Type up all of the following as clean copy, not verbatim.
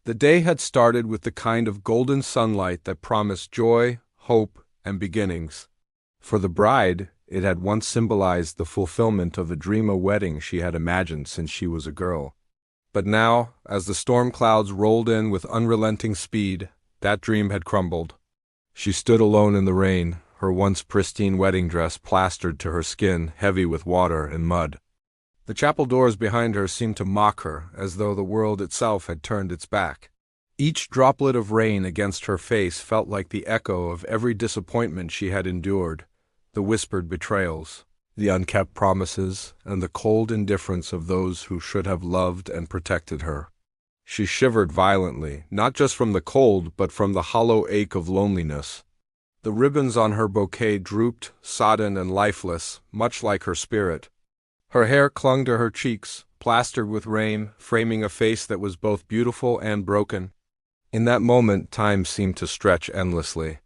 The day had started with the kind of golden sunlight that promised joy, hope, and beginnings. For the bride, it had once symbolized the fulfillment of a dream of wedding she had imagined since she was a girl. But now, as the storm clouds rolled in with unrelenting speed, that dream had crumbled. She stood alone in the rain, her once pristine wedding dress plastered to her skin, heavy with water and mud. The chapel doors behind her seemed to mock her, as though the world itself had turned its back. Each droplet of rain against her face felt like the echo of every disappointment she had endured, the whispered betrayals, the unkept promises, and the cold indifference of those who should have loved and protected her. She shivered violently, not just from the cold, but from the hollow ache of loneliness. The ribbons on her bouquet drooped, sodden and lifeless, much like her spirit. Her hair clung to her cheeks, plastered with rain, framing a face that was both beautiful and broken. In that moment, time seemed to stretch endlessly.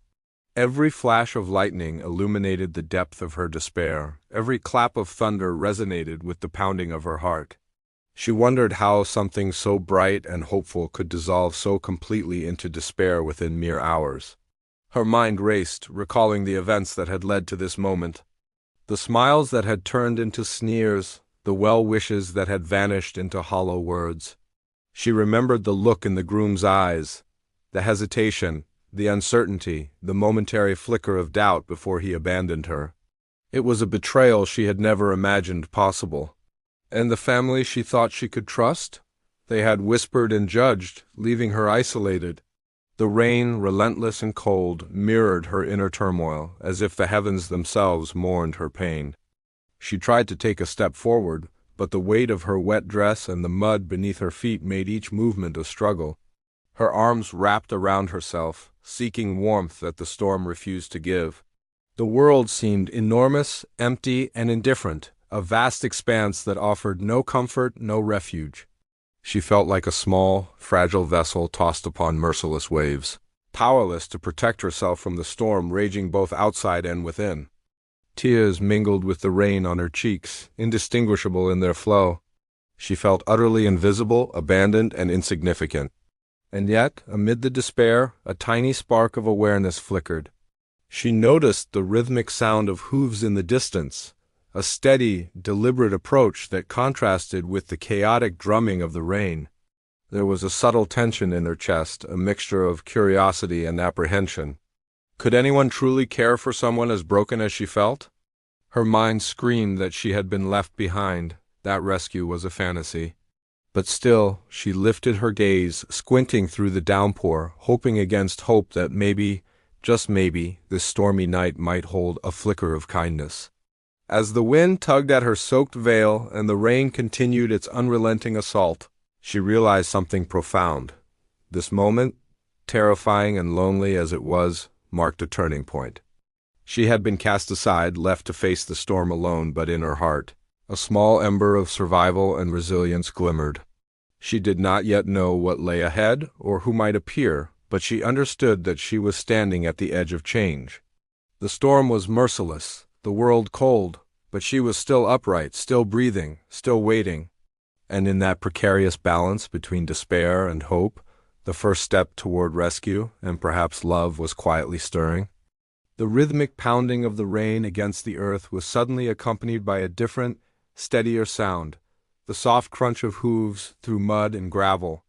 Every flash of lightning illuminated the depth of her despair. Every clap of thunder resonated with the pounding of her heart. She wondered how something so bright and hopeful could dissolve so completely into despair within mere hours. Her mind raced, recalling the events that had led to this moment. The smiles that had turned into sneers, the well-wishes that had vanished into hollow words. She remembered the look in the groom's eyes, the hesitation, the uncertainty, the momentary flicker of doubt before he abandoned her. It was a betrayal she had never imagined possible. And the family she thought she could trust? They had whispered and judged, leaving her isolated. The rain, relentless and cold, mirrored her inner turmoil, as if the heavens themselves mourned her pain. She tried to take a step forward, but the weight of her wet dress and the mud beneath her feet made each movement a struggle. Her arms wrapped around herself, seeking warmth that the storm refused to give. The world seemed enormous, empty, and indifferent, a vast expanse that offered no comfort, no refuge. She felt like a small, fragile vessel tossed upon merciless waves, powerless to protect herself from the storm raging both outside and within. Tears mingled with the rain on her cheeks, indistinguishable in their flow. She felt utterly invisible, abandoned, and insignificant. And yet, amid the despair, a tiny spark of awareness flickered. She noticed the rhythmic sound of hooves in the distance, a steady, deliberate approach that contrasted with the chaotic drumming of the rain. There was a subtle tension in her chest, a mixture of curiosity and apprehension. Could anyone truly care for someone as broken as she felt? Her mind screamed that she had been left behind, that rescue was a fantasy. But still, she lifted her gaze, squinting through the downpour, hoping against hope that maybe, just maybe, this stormy night might hold a flicker of kindness. As the wind tugged at her soaked veil and the rain continued its unrelenting assault, she realized something profound. This moment, terrifying and lonely as it was, marked a turning point. She had been cast aside, left to face the storm alone, but in her heart, a small ember of survival and resilience glimmered. She did not yet know what lay ahead or who might appear, but she understood that she was standing at the edge of change. The storm was merciless, the world cold, but she was still upright, still breathing, still waiting. And in that precarious balance between despair and hope, the first step toward rescue and perhaps love was quietly stirring. The rhythmic pounding of the rain against the earth was suddenly accompanied by a different, steadier sound, the soft crunch of hooves through mud and gravel.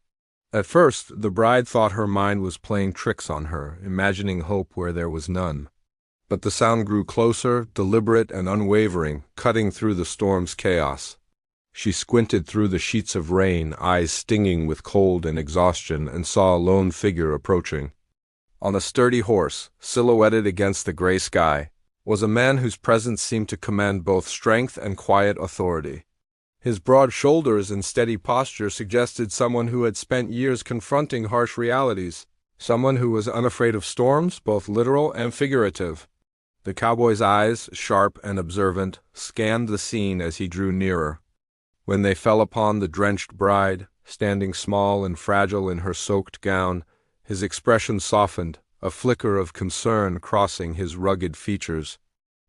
At first, the bride thought her mind was playing tricks on her, imagining hope where there was none. But the sound grew closer, deliberate and unwavering, cutting through the storm's chaos. She squinted through the sheets of rain, eyes stinging with cold and exhaustion, and saw a lone figure approaching. On a sturdy horse, silhouetted against the gray sky, was a man whose presence seemed to command both strength and quiet authority. His broad shoulders and steady posture suggested someone who had spent years confronting harsh realities, someone who was unafraid of storms, both literal and figurative. The cowboy's eyes, sharp and observant, scanned the scene as he drew nearer. When they fell upon the drenched bride, standing small and fragile in her soaked gown, his expression softened, a flicker of concern crossing his rugged features.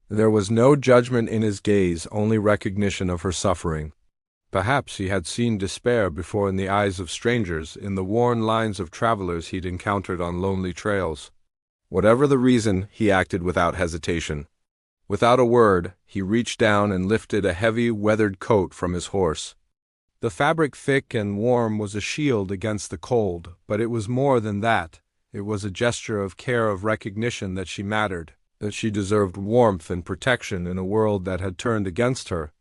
There was no judgment in his gaze, only recognition of her suffering. Perhaps he had seen despair before in the eyes of strangers, in the worn lines of travelers he'd encountered on lonely trails. Whatever the reason, he acted without hesitation. Without a word, he reached down and lifted a heavy, weathered coat from his horse. The fabric, thick and warm, was a shield against the cold, but it was more than that. It was a gesture of care, of recognition that she mattered, that she deserved warmth and protection in a world that had turned against her.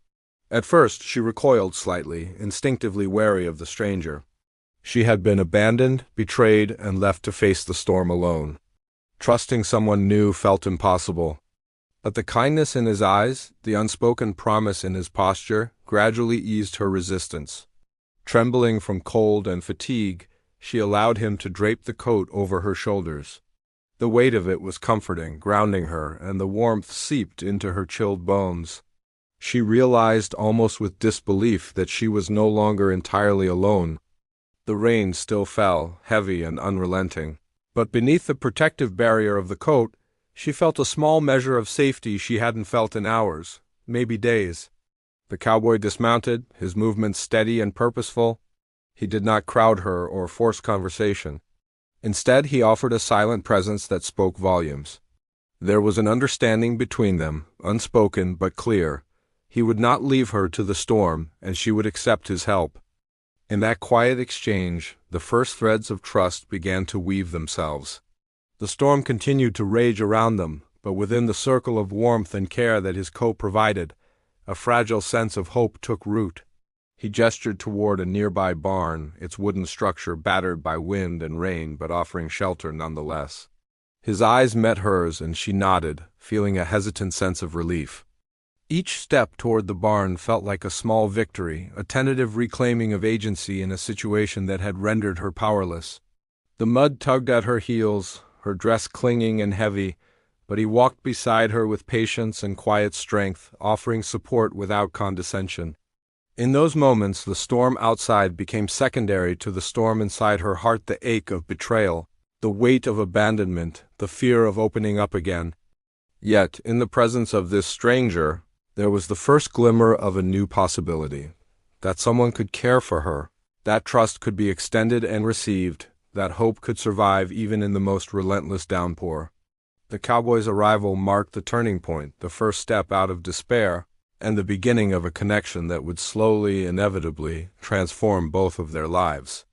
At first she recoiled slightly, instinctively wary of the stranger. She had been abandoned, betrayed, and left to face the storm alone. Trusting someone new felt impossible. But the kindness in his eyes, the unspoken promise in his posture, gradually eased her resistance. Trembling from cold and fatigue, she allowed him to drape the coat over her shoulders. The weight of it was comforting, grounding her, and the warmth seeped into her chilled bones. She realized almost with disbelief that she was no longer entirely alone. The rain still fell, heavy and unrelenting, but beneath the protective barrier of the coat, she felt a small measure of safety she hadn't felt in hours, maybe days. The cowboy dismounted, his movements steady and purposeful. He did not crowd her or force conversation. Instead, he offered a silent presence that spoke volumes. There was an understanding between them, unspoken but clear. He would not leave her to the storm, and she would accept his help. In that quiet exchange, the first threads of trust began to weave themselves. The storm continued to rage around them, but within the circle of warmth and care that his coat provided, a fragile sense of hope took root. He gestured toward a nearby barn, its wooden structure battered by wind and rain but offering shelter nonetheless. His eyes met hers, and she nodded, feeling a hesitant sense of relief. Each step toward the barn felt like a small victory, a tentative reclaiming of agency in a situation that had rendered her powerless. The mud tugged at her heels, her dress clinging and heavy, but he walked beside her with patience and quiet strength, offering support without condescension. In those moments, the storm outside became secondary to the storm inside her heart, the ache of betrayal, the weight of abandonment, the fear of opening up again. Yet, in the presence of this stranger, there was the first glimmer of a new possibility, that someone could care for her, that trust could be extended and received, that hope could survive even in the most relentless downpour. The cowboy's arrival marked the turning point, the first step out of despair, and the beginning of a connection that would slowly, inevitably, transform both of their lives.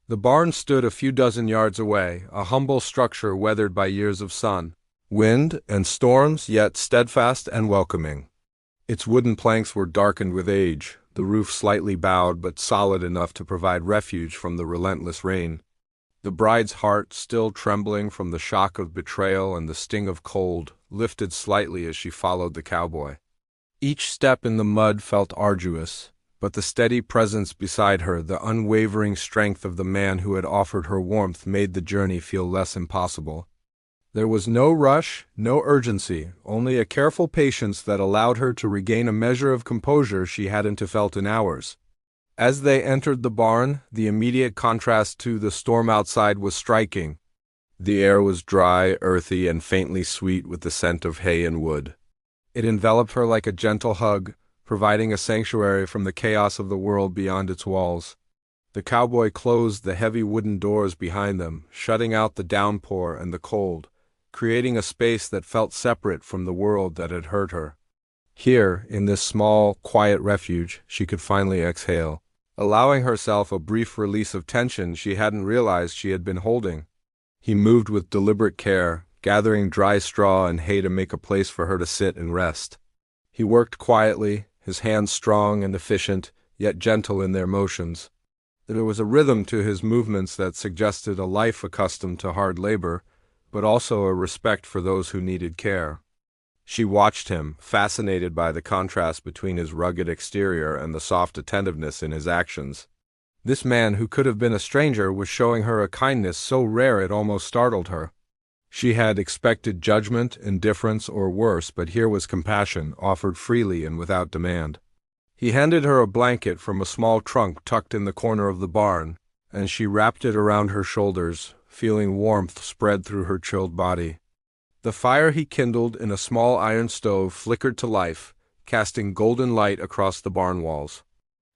The barn stood a few dozen yards away, a humble structure weathered by years of sun, wind, and storms, yet steadfast and welcoming. Its wooden planks were darkened with age, the roof slightly bowed but solid enough to provide refuge from the relentless rain. The bride's heart, still trembling from the shock of betrayal and the sting of cold, lifted slightly as she followed the cowboy. Each step in the mud felt arduous, but the steady presence beside her, the unwavering strength of the man who had offered her warmth, made the journey feel less impossible. There was no rush, no urgency, only a careful patience that allowed her to regain a measure of composure she hadn't felt in hours. As they entered the barn, the immediate contrast to the storm outside was striking. The air was dry, earthy, and faintly sweet with the scent of hay and wood. It enveloped her like a gentle hug, providing a sanctuary from the chaos of the world beyond its walls. The cowboy closed the heavy wooden doors behind them, shutting out the downpour and the cold, creating a space that felt separate from the world that had hurt her. Here, in this small, quiet refuge, she could finally exhale, allowing herself a brief release of tension she hadn't realized she had been holding. He moved with deliberate care, gathering dry straw and hay to make a place for her to sit and rest. He worked quietly, his hands strong and efficient, yet gentle in their motions. There was a rhythm to his movements that suggested a life accustomed to hard labor, but also a respect for those who needed care. She watched him, fascinated by the contrast between his rugged exterior and the soft attentiveness in his actions. This man, who could have been a stranger, was showing her a kindness so rare it almost startled her. She had expected judgment, indifference, or worse, but here was compassion, offered freely and without demand. He handed her a blanket from a small trunk tucked in the corner of the barn, and she wrapped it around her shoulders, feeling warmth spread through her chilled body. The fire he kindled in a small iron stove flickered to life, casting golden light across the barn walls.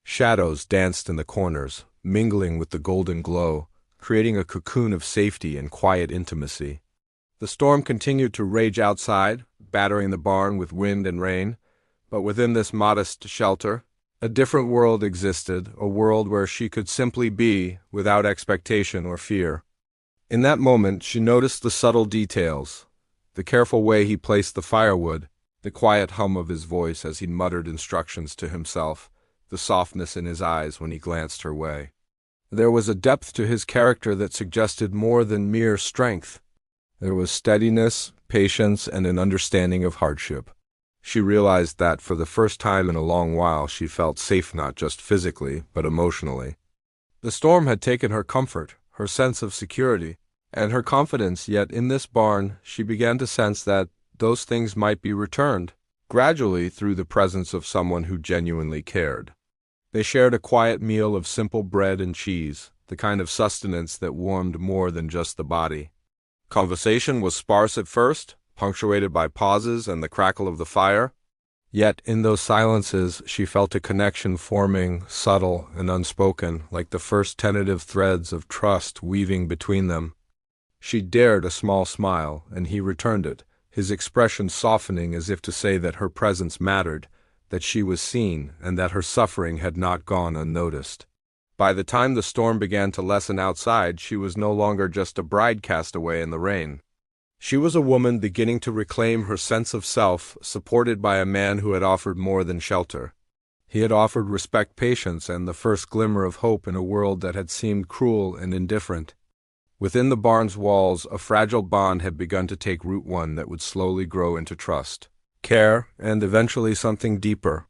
Shadows danced in the corners, mingling with the golden glow, creating a cocoon of safety and quiet intimacy. The storm continued to rage outside, battering the barn with wind and rain, but within this modest shelter, a different world existed, a world where she could simply be, without expectation or fear. In that moment, she noticed the subtle details, the careful way he placed the firewood, the quiet hum of his voice as he muttered instructions to himself, the softness in his eyes when he glanced her way. There was a depth to his character that suggested more than mere strength. There was steadiness, patience, and an understanding of hardship. She realized that for the first time in a long while she felt safe not just physically, but emotionally. The storm had taken her comfort, her sense of security, and her confidence, yet in this barn she began to sense that those things might be returned, gradually through the presence of someone who genuinely cared. They shared a quiet meal of simple bread and cheese, the kind of sustenance that warmed more than just the body. Conversation was sparse at first, punctuated by pauses and the crackle of the fire. Yet in those silences she felt a connection forming, subtle and unspoken, like the first tentative threads of trust weaving between them. She dared a small smile, and he returned it, his expression softening as if to say that her presence mattered, that she was seen, and that her suffering had not gone unnoticed. By the time the storm began to lessen outside, she was no longer just a bride cast away in the rain. She was a woman beginning to reclaim her sense of self, supported by a man who had offered more than shelter. He had offered respect, patience, and the first glimmer of hope in a world that had seemed cruel and indifferent. Within the barn's walls, a fragile bond had begun to take root, one that would slowly grow into trust, care, and eventually something deeper.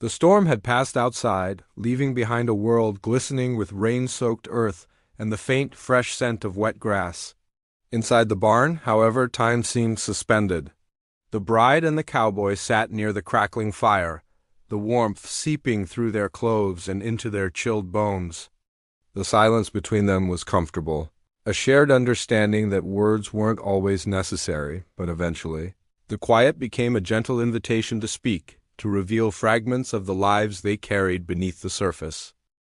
The storm had passed outside, leaving behind a world glistening with rain-soaked earth and the faint, fresh scent of wet grass. Inside the barn, however, time seemed suspended. The bride and the cowboy sat near the crackling fire, the warmth seeping through their clothes and into their chilled bones. The silence between them was comfortable, a shared understanding that words weren't always necessary, but eventually. The quiet became a gentle invitation to speak, to reveal fragments of the lives they carried beneath the surface.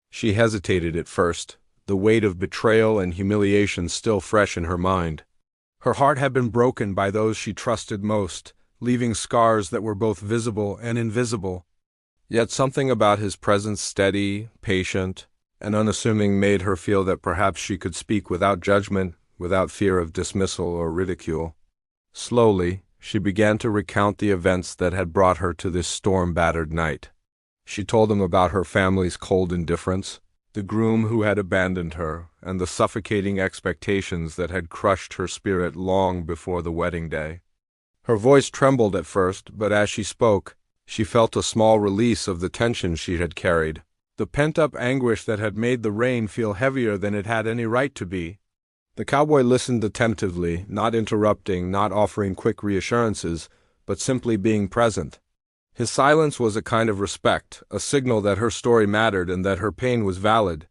She hesitated at first, the weight of betrayal and humiliation still fresh in her mind. Her heart had been broken by those she trusted most, leaving scars that were both visible and invisible. Yet something about his presence, steady, patient, and unassuming, made her feel that perhaps she could speak without judgment, without fear of dismissal or ridicule. Slowly, she began to recount the events that had brought her to this storm-battered night. She told him about her family's cold indifference, the groom who had abandoned her, and the suffocating expectations that had crushed her spirit long before the wedding day. Her voice trembled at first, but as she spoke, she felt a small release of the tension she had carried, the pent-up anguish that had made the rain feel heavier than it had any right to be. The cowboy listened attentively, not interrupting, not offering quick reassurances, but simply being present. His silence was a kind of respect, a signal that her story mattered and that her pain was valid.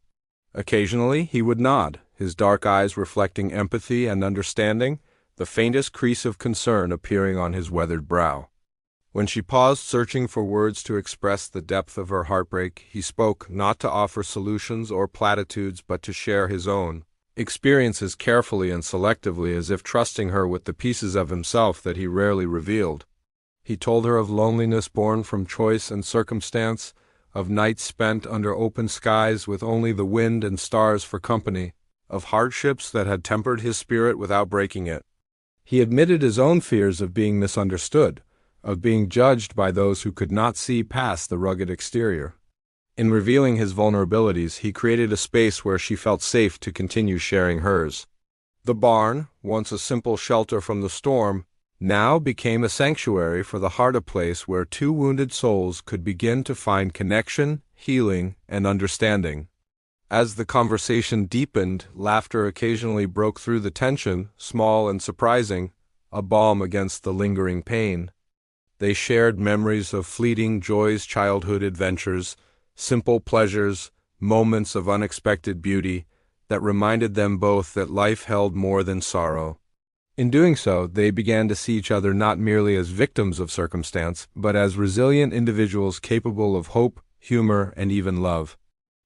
Occasionally, he would nod, his dark eyes reflecting empathy and understanding, the faintest crease of concern appearing on his weathered brow. When she paused, searching for words to express the depth of her heartbreak, he spoke, not to offer solutions or platitudes, but to share his own experiences carefully and selectively, as if trusting her with the pieces of himself that he rarely revealed. He told her of loneliness born from choice and circumstance, of nights spent under open skies with only the wind and stars for company, of hardships that had tempered his spirit without breaking it. He admitted his own fears of being misunderstood, of being judged by those who could not see past the rugged exterior. In revealing his vulnerabilities, he created a space where she felt safe to continue sharing hers. The barn, once a simple shelter from the storm, now became a sanctuary for the heart, a place where two wounded souls could begin to find connection, healing, and understanding. As the conversation deepened, laughter occasionally broke through the tension, small and surprising, a balm against the lingering pain. They shared memories of fleeting joys, childhood adventures, simple pleasures, moments of unexpected beauty that reminded them both that life held more than sorrow. In doing so, they began to see each other not merely as victims of circumstance, but as resilient individuals capable of hope, humor, and even love.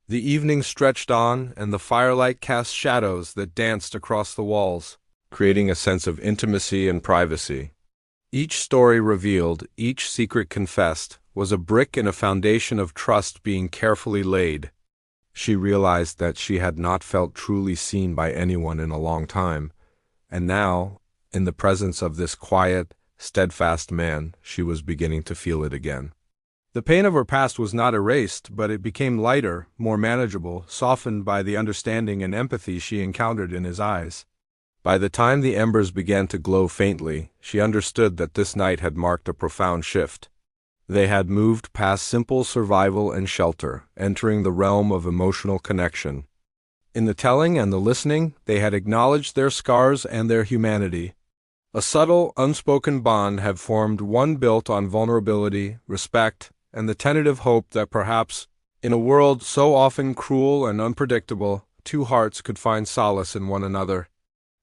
The evening stretched on, and the firelight cast shadows that danced across the walls, creating a sense of intimacy and privacy. Each story revealed, each secret confessed, was a brick in a foundation of trust being carefully laid. She realized that she had not felt truly seen by anyone in a long time, and now, in the presence of this quiet, steadfast man, she was beginning to feel it again. The pain of her past was not erased, but it became lighter, more manageable, softened by the understanding and empathy she encountered in his eyes. By the time the embers began to glow faintly, she understood that this night had marked a profound shift. They had moved past simple survival and shelter, entering the realm of emotional connection. In the telling and the listening, they had acknowledged their scars and their humanity. A subtle, unspoken bond had formed, one built on vulnerability, respect, and the tentative hope that perhaps, in a world so often cruel and unpredictable, two hearts could find solace in one another.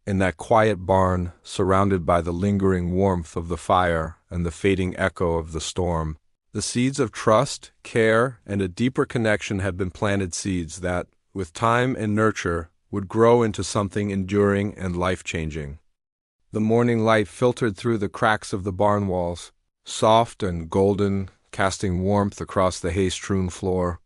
In that quiet barn, surrounded by the lingering warmth of the fire and the fading echo of the storm, the seeds of trust, care, and a deeper connection had been planted, seeds that, with time and nurture, would grow into something enduring and life-changing. The morning light filtered through the cracks of the barn walls, soft and golden, casting warmth across the hay-strewn floor.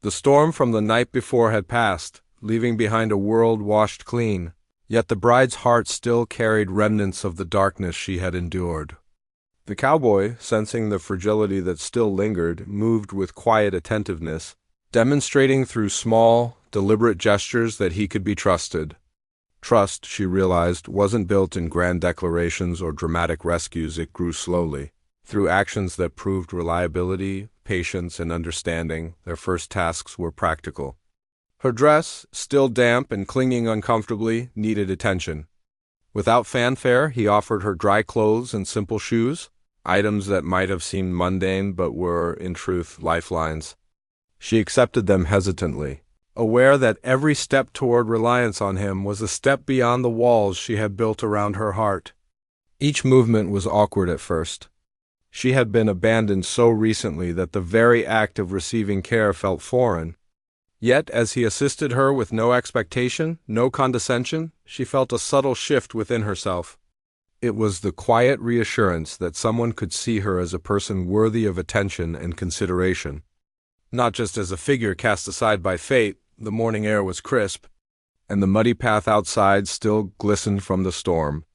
The storm from the night before had passed, leaving behind a world washed clean, yet the bride's heart still carried remnants of the darkness she had endured. The cowboy, sensing the fragility that still lingered, moved with quiet attentiveness, demonstrating through small, deliberate gestures that he could be trusted. Trust, she realized, wasn't built in grand declarations or dramatic rescues. It grew slowly, through actions that proved reliability, patience, and understanding. Their first tasks were practical. Her dress, still damp and clinging uncomfortably, needed attention. Without fanfare, he offered her dry clothes and simple shoes, items that might have seemed mundane but were, in truth, lifelines. She accepted them hesitantly, aware that every step toward reliance on him was a step beyond the walls she had built around her heart. Each movement was awkward at first. She had been abandoned so recently that the very act of receiving care felt foreign. Yet, as he assisted her with no expectation, no condescension, she felt a subtle shift within herself. It was the quiet reassurance that someone could see her as a person worthy of attention and consideration. Not just as a figure cast aside by fate. The morning air was crisp, and the muddy path outside still glistened from the storm.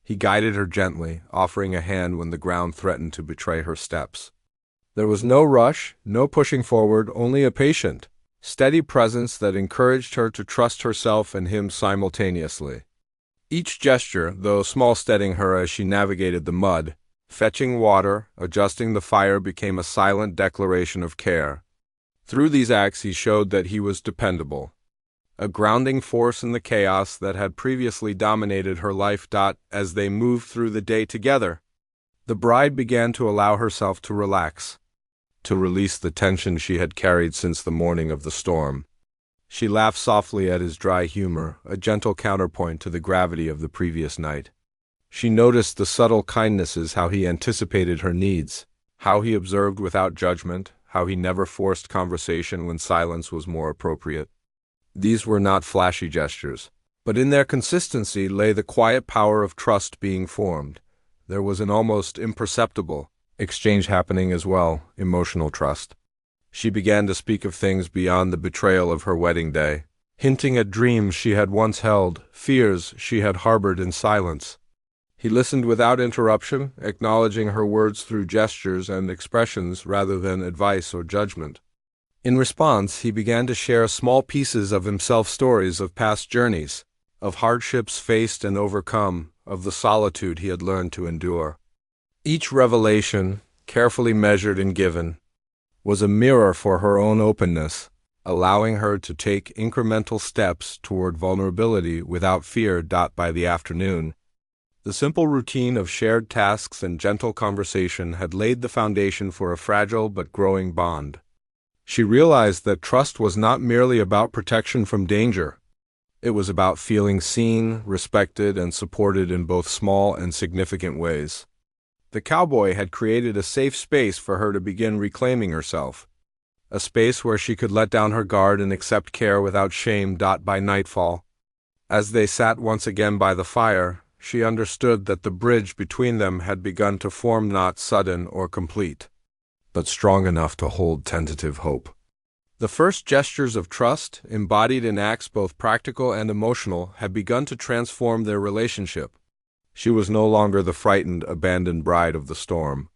He guided her gently, offering a hand when the ground threatened to betray her steps. There was no rush, no pushing forward, only a patient, steady presence that encouraged her to trust herself and him simultaneously. Each gesture, though small, steadying her as she navigated the mud, fetching water, adjusting the fire, became a silent declaration of care. Through these acts he showed that he was dependable, a grounding force in the chaos that had previously dominated her life. As they moved through the day together, the bride began to allow herself to relax, to release the tension she had carried since the morning of the storm. She laughed softly at his dry humor, a gentle counterpoint to the gravity of the previous night. She noticed the subtle kindnesses, how he anticipated her needs, how he observed without judgment, how he never forced conversation when silence was more appropriate. These were not flashy gestures, but in their consistency lay the quiet power of trust being formed. There was an almost imperceptible exchange happening as well, emotional trust. She began to speak of things beyond the betrayal of her wedding day, hinting at dreams she had once held, fears she had harbored in silence. He listened without interruption, acknowledging her words through gestures and expressions rather than advice or judgment. In response, he began to share small pieces of himself, stories of past journeys, of hardships faced and overcome, of the solitude he had learned to endure. Each revelation, carefully measured and given, was a mirror for her own openness, allowing her to take incremental steps toward vulnerability without fear. By the afternoon, the simple routine of shared tasks and gentle conversation had laid the foundation for a fragile but growing bond. She realized that trust was not merely about protection from danger. It was about feeling seen, respected, and supported in both small and significant ways. The cowboy had created a safe space for her to begin reclaiming herself, a space where she could let down her guard and accept care without shame. By nightfall, as they sat once again by the fire, she understood that the bridge between them had begun to form, not sudden or complete, but strong enough to hold tentative hope. The first gestures of trust, embodied in acts both practical and emotional, had begun to transform their relationship. She was no longer the frightened, abandoned bride of the storm.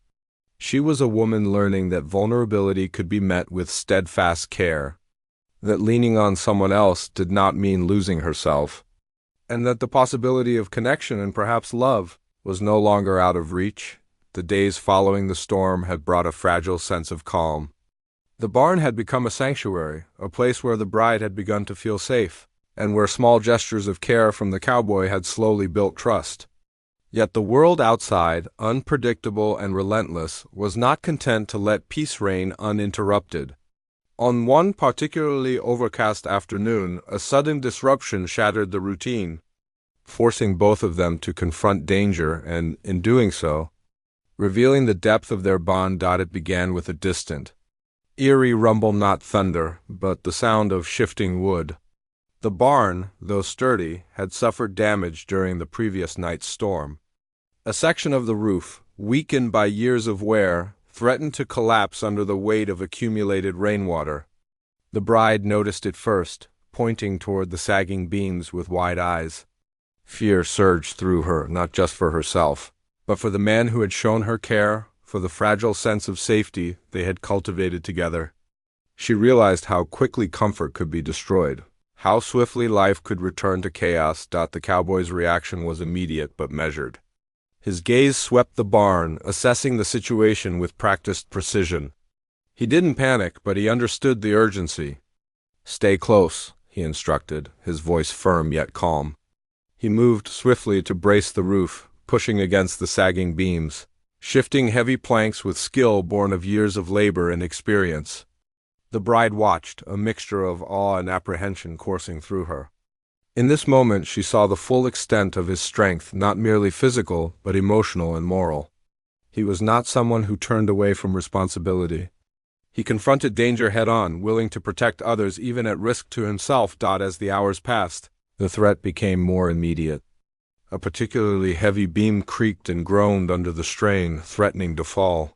She was a woman learning that vulnerability could be met with steadfast care, that leaning on someone else did not mean losing herself, and that the possibility of connection and perhaps love was no longer out of reach. The days following the storm had brought a fragile sense of calm. The barn had become a sanctuary, a place where the bride had begun to feel safe, and where small gestures of care from the cowboy had slowly built trust. Yet the world outside, unpredictable and relentless, was not content to let peace reign uninterrupted. On one particularly overcast afternoon, a sudden disruption shattered the routine, forcing both of them to confront danger and, in doing so, revealing the depth of their bond. It began with a distant, eerie rumble, not thunder, but the sound of shifting wood. The barn, though sturdy, had suffered damage during the previous night's storm. A section of the roof, weakened by years of wear, threatened to collapse under the weight of accumulated rainwater. The bride noticed it first, pointing toward the sagging beams with wide eyes. Fear surged through her, not just for herself, but for the man who had shown her care, for the fragile sense of safety they had cultivated together. She realized how quickly comfort could be destroyed, how swiftly life could return to chaos. The cowboy's reaction was immediate but measured. His gaze swept the barn, assessing the situation with practiced precision. He didn't panic, but he understood the urgency. "Stay close," he instructed, his voice firm yet calm. He moved swiftly to brace the roof, pushing against the sagging beams, shifting heavy planks with skill born of years of labor and experience. The bride watched, a mixture of awe and apprehension coursing through her. In this moment she saw the full extent of his strength, not merely physical, but emotional and moral. He was not someone who turned away from responsibility. He confronted danger head-on, willing to protect others even at risk to himself. As the hours passed, the threat became more immediate. A particularly heavy beam creaked and groaned under the strain, threatening to fall.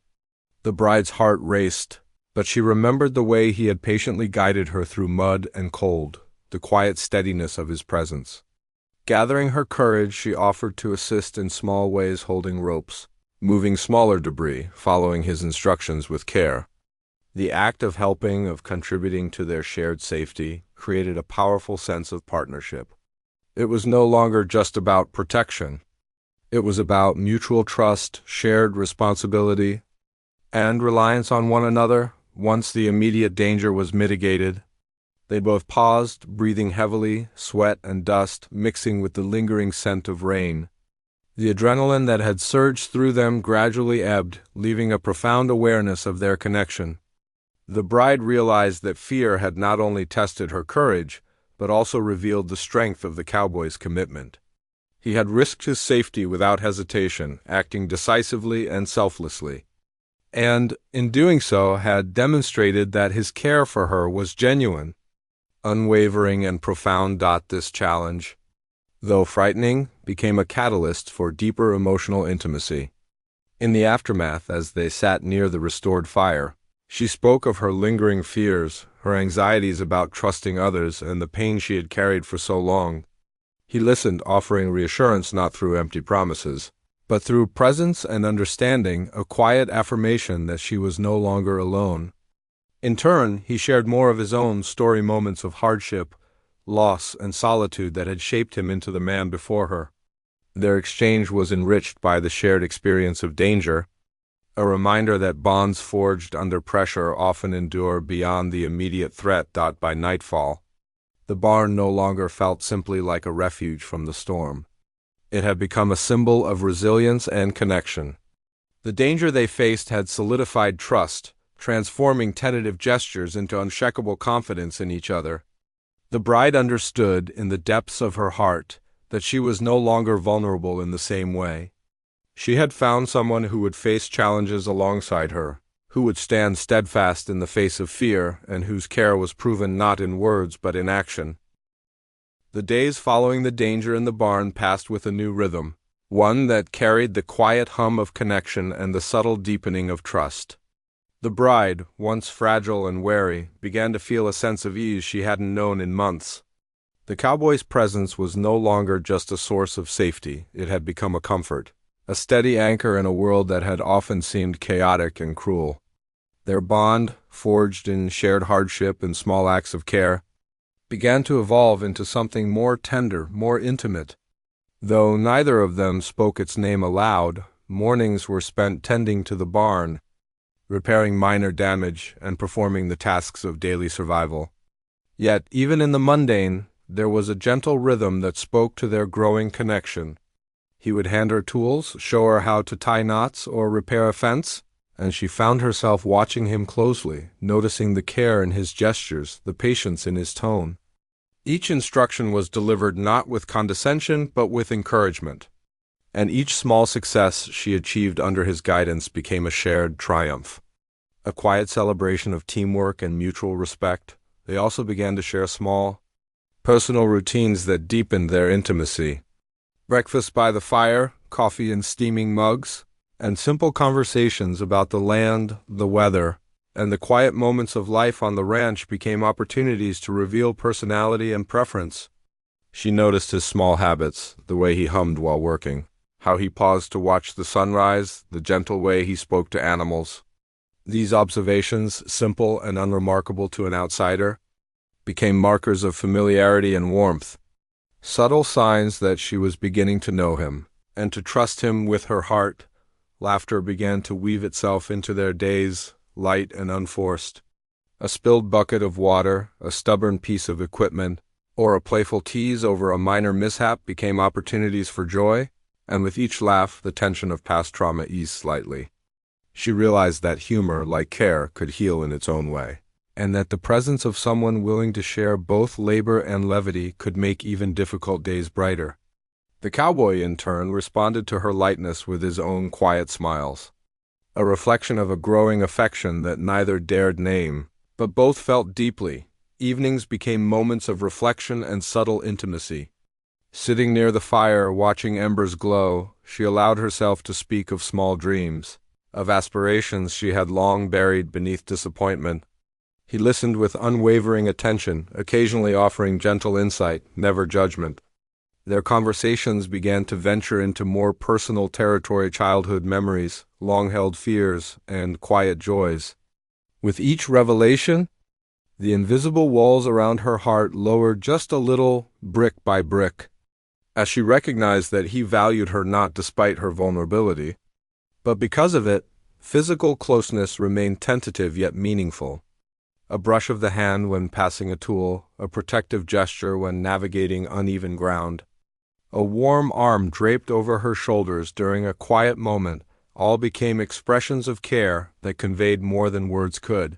The bride's heart raced, but she remembered the way he had patiently guided her through mud and cold, the quiet steadiness of his presence. Gathering her courage, she offered to assist in small ways, holding ropes, moving smaller debris, following his instructions with care. The act of helping, of contributing to their shared safety, created a powerful sense of partnership. It was no longer just about protection. It was about mutual trust, shared responsibility, and reliance on one another. Once the immediate danger was mitigated, they both paused, breathing heavily, sweat and dust mixing with the lingering scent of rain. The adrenaline that had surged through them gradually ebbed, leaving a profound awareness of their connection. The bride realized that fear had not only tested her courage, but also revealed the strength of the cowboy's commitment. He had risked his safety without hesitation, acting decisively and selflessly, and, in doing so, had demonstrated that his care for her was genuine, unwavering and profound. This challenge, though frightening, became a catalyst for deeper emotional intimacy. In the aftermath, as they sat near the restored fire, she spoke of her lingering fears, her anxieties about trusting others, and the pain she had carried for so long. He listened, offering reassurance not through empty promises, but through presence and understanding, a quiet affirmation that she was no longer alone. In turn, he shared more of his own story, moments of hardship, loss, and solitude that had shaped him into the man before her. Their exchange was enriched by the shared experience of danger, a reminder that bonds forged under pressure often endure beyond the immediate threat. By nightfall, the barn no longer felt simply like a refuge from the storm. It had become a symbol of resilience and connection. The danger they faced had solidified trust, transforming tentative gestures into unshakable confidence in each other. The bride understood, in the depths of her heart, that she was no longer vulnerable in the same way. She had found someone who would face challenges alongside her, who would stand steadfast in the face of fear and whose care was proven not in words but in action. The days following the danger in the barn passed with a new rhythm, one that carried the quiet hum of connection and the subtle deepening of trust. The bride, once fragile and wary, began to feel a sense of ease she hadn't known in months. The cowboy's presence was no longer just a source of safety, it had become a comfort, a steady anchor in a world that had often seemed chaotic and cruel. Their bond, forged in shared hardship and small acts of care, began to evolve into something more tender, more intimate. Though neither of them spoke its name aloud, mornings were spent tending to the barn, repairing minor damage and performing the tasks of daily survival. Yet, even in the mundane, there was a gentle rhythm that spoke to their growing connection. He would hand her tools, show her how to tie knots or repair a fence, and she found herself watching him closely, noticing the care in his gestures, the patience in his tone. Each instruction was delivered not with condescension but with encouragement, and each small success she achieved under his guidance became a shared triumph. A quiet celebration of teamwork and mutual respect. They also began to share small, personal routines that deepened their intimacy. Breakfast by the fire, coffee in steaming mugs, and simple conversations about the land, the weather, and the quiet moments of life on the ranch became opportunities to reveal personality and preference. She noticed his small habits, the way he hummed while working, how he paused to watch the sunrise, the gentle way he spoke to animals. These observations, simple and unremarkable to an outsider, became markers of familiarity and warmth, subtle signs that she was beginning to know him, and to trust him with her heart. Laughter began to weave itself into their days, light and unforced. A spilled bucket of water, a stubborn piece of equipment, or a playful tease over a minor mishap became opportunities for joy, and with each laugh the tension of past trauma eased slightly. She realized that humor, like care, could heal in its own way, and that the presence of someone willing to share both labor and levity could make even difficult days brighter. The cowboy, in turn, responded to her lightness with his own quiet smiles, a reflection of a growing affection that neither dared name, but both felt deeply. Evenings became moments of reflection and subtle intimacy. Sitting near the fire, watching embers glow, she allowed herself to speak of small dreams, of aspirations she had long buried beneath disappointment. He listened with unwavering attention, occasionally offering gentle insight, never judgment. Their conversations began to venture into more personal territory, childhood memories, long-held fears, and quiet joys. With each revelation, the invisible walls around her heart lowered just a little, brick by brick, as she recognized that he valued her not despite her vulnerability, but because of it. Physical closeness remained tentative yet meaningful. A brush of the hand when passing a tool, a protective gesture when navigating uneven ground, a warm arm draped over her shoulders during a quiet moment, all became expressions of care that conveyed more than words could.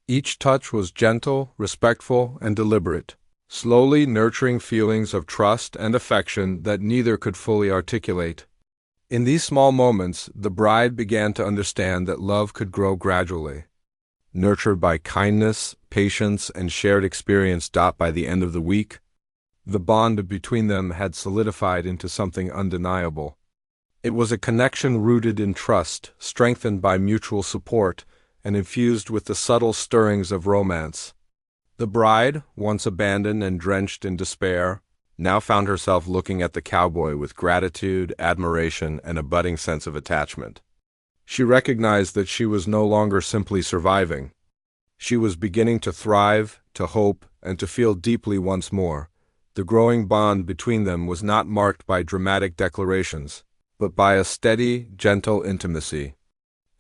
Each touch was gentle, respectful, and deliberate, slowly nurturing feelings of trust and affection that neither could fully articulate. In these small moments, the bride began to understand that love could grow gradually, nurtured by kindness, patience, and shared experience. By the end of the week, the bond between them had solidified into something undeniable. It was a connection rooted in trust, strengthened by mutual support, and infused with the subtle stirrings of romance. The bride, once abandoned and drenched in despair, now found herself looking at the cowboy with gratitude, admiration, and a budding sense of attachment. She recognized that she was no longer simply surviving. She was beginning to thrive, to hope, and to feel deeply once more. The growing bond between them was not marked by dramatic declarations, but by a steady, gentle intimacy.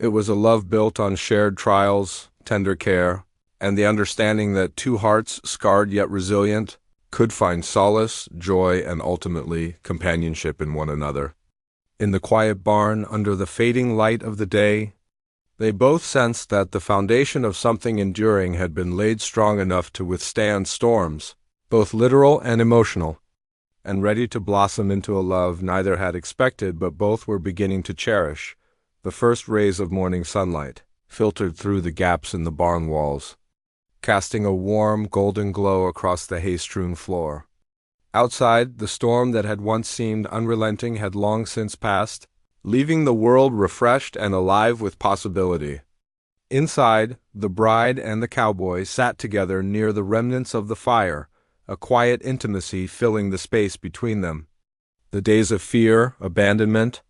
It was a love built on shared trials, tender care, and the understanding that two hearts, scarred yet resilient, could find solace, joy, and ultimately companionship in one another. In the quiet barn, under the fading light of the day, they both sensed that the foundation of something enduring had been laid strong enough to withstand storms, both literal and emotional, and ready to blossom into a love neither had expected but both were beginning to cherish, the first rays of morning sunlight, filtered through the gaps in the barn walls, casting a warm, golden glow across the hay-strewn floor. Outside, the storm that had once seemed unrelenting had long since passed, leaving the world refreshed and alive with possibility. Inside, the bride and the cowboy sat together near the remnants of the fire, a quiet intimacy filling the space between them. The days of fear, abandonment,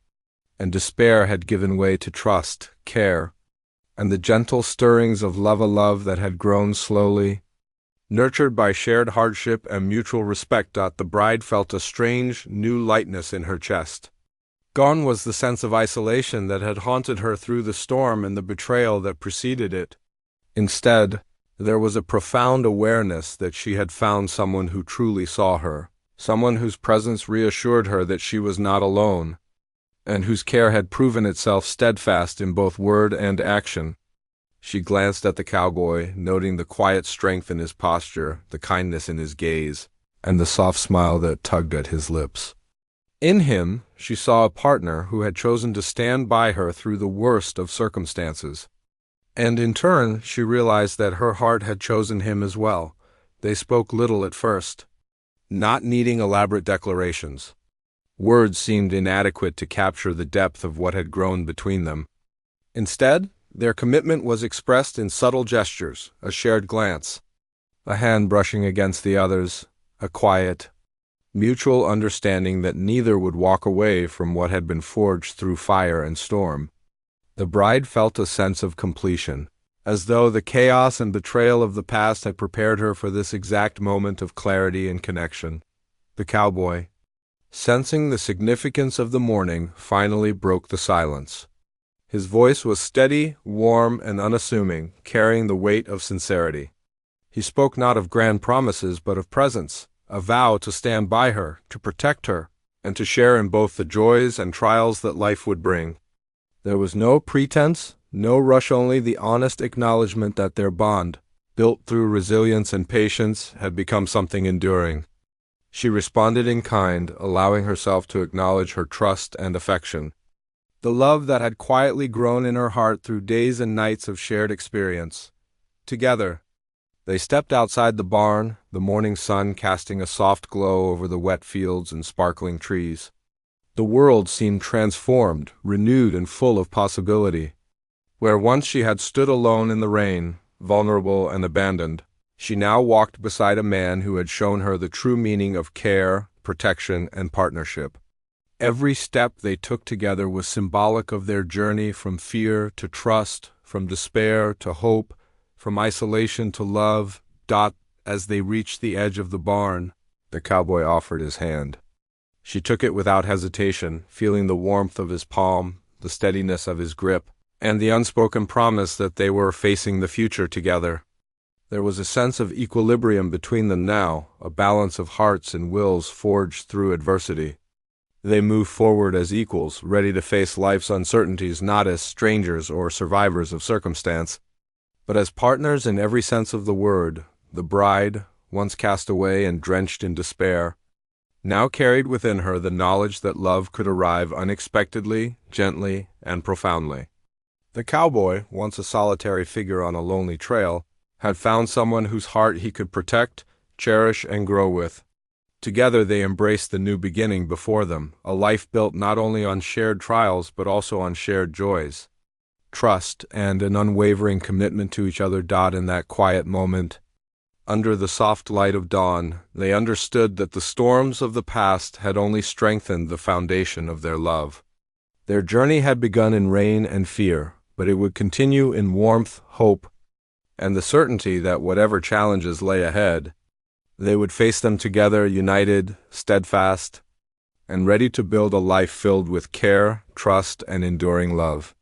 and despair had given way to trust, care, and the gentle stirrings of love that had grown slowly. Nurtured by shared hardship and mutual respect, the bride felt a strange, new lightness in her chest. Gone was the sense of isolation that had haunted her through the storm and the betrayal that preceded it. Instead, there was a profound awareness that she had found someone who truly saw her, someone whose presence reassured her that she was not alone, and whose care had proven itself steadfast in both word and action. She glanced at the cowboy, noting the quiet strength in his posture, the kindness in his gaze, and the soft smile that tugged at his lips. In him, she saw a partner who had chosen to stand by her through the worst of circumstances. And in turn, she realized that her heart had chosen him as well. They spoke little at first, not needing elaborate declarations. Words seemed inadequate to capture the depth of what had grown between them. Instead, their commitment was expressed in subtle gestures, a shared glance, a hand brushing against the other's, a quiet, mutual understanding that neither would walk away from what had been forged through fire and storm. The bride felt a sense of completion, as though the chaos and betrayal of the past had prepared her for this exact moment of clarity and connection. The cowboy, sensing the significance of the morning, finally broke the silence. His voice was steady, warm, and unassuming, carrying the weight of sincerity. He spoke not of grand promises, but of presence, a vow to stand by her, to protect her, and to share in both the joys and trials that life would bring. There was no pretense, no rush, only the honest acknowledgement that their bond, built through resilience and patience, had become something enduring. She responded in kind, allowing herself to acknowledge her trust and affection, the love that had quietly grown in her heart through days and nights of shared experience. Together, they stepped outside the barn, the morning sun casting a soft glow over the wet fields and sparkling trees. The world seemed transformed, renewed, and full of possibility. Where once she had stood alone in the rain, vulnerable and abandoned, she now walked beside a man who had shown her the true meaning of care, protection, and partnership. Every step they took together was symbolic of their journey from fear to trust, from despair to hope, from isolation to love. As they reached the edge of the barn, the cowboy offered his hand. She took it without hesitation, feeling the warmth of his palm, the steadiness of his grip, and the unspoken promise that they were facing the future together. There was a sense of equilibrium between them now, a balance of hearts and wills forged through adversity. They moved forward as equals, ready to face life's uncertainties not as strangers or survivors of circumstance, but as partners in every sense of the word. The bride, once cast away and drenched in despair, now carried within her the knowledge that love could arrive unexpectedly, gently, and profoundly. The cowboy, once a solitary figure on a lonely trail, had found someone whose heart he could protect, cherish, and grow with. Together they embraced the new beginning before them, a life built not only on shared trials but also on shared joys. Trust and an unwavering commitment to each other. In that quiet moment, under the soft light of dawn, they understood that the storms of the past had only strengthened the foundation of their love. Their journey had begun in rain and fear, but it would continue in warmth, hope, and the certainty that whatever challenges lay ahead, they would face them together, united, steadfast, and ready to build a life filled with care, trust, and enduring love.